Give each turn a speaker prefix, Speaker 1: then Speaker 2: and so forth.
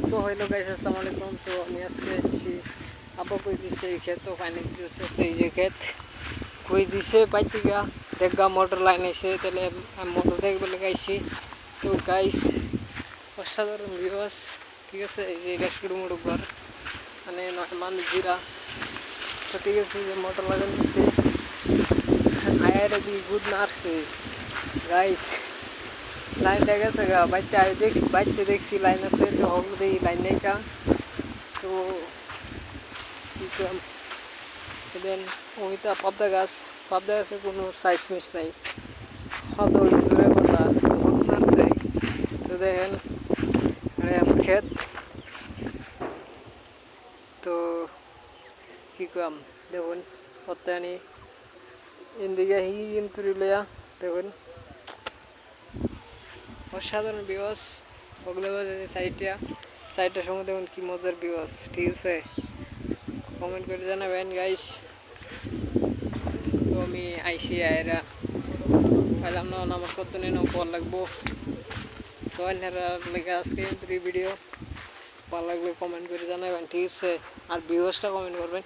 Speaker 1: তো হইলো গাইস, আসসালামু আলাইকুম। তো আমি আজকে এসেছি আব্বা কই দিছে এই ক্ষেত, তো পানি দিতেছে এই যে ক্ষেত কই দিছে পাইতে গা দেখা মোটর লাইন এসে, তাহলে আমি মোটর দেখবে লাগাইছি। তো গাইস অসাধারণ ভিউয়ার্স, ঠিক আছে। এই যে এটা শুরু মোটর ঘর মানে মানুষ জিরা, তো ঠিক আছে যে মোটর লাগান দিচ্ছে আয়ার দি গুড নার্সে গাইস। লাইন দেখা গেছে গা বাইতে আয় দেখছি, বাইতে দেখছি লাইন আছে, তো হল দেখি লাইন নেই কা। তো কী করলাম দেন অমিতা পাবদা গাছের কোনো সাইজ মিস নাই, হয়তো দূরের কথা ভূত মারছে। তো দেখেন ক্ষেত, তো কী করলাম দেখুন পত্তানি ইন্দিকে হি কিন্তু লইয়া দেখুন অসাধারণ বিওয়াস। ওগুলো সাইডটার সময় দেখুন কি মজার বিওয়াস, ঠিক আছে। কমেন্ট করে জানাবেন গাইস। তো আমি আইসি আয়রা পাইলাম না, আমার কত নিয়ে পর লাগবো। তো লেগে আজকে ভিডিও ভালো লাগবে কমেন্ট করে জানাবেন, ঠিক আছে। আর ভিউয়ার্সটা কমেন্ট করবেন।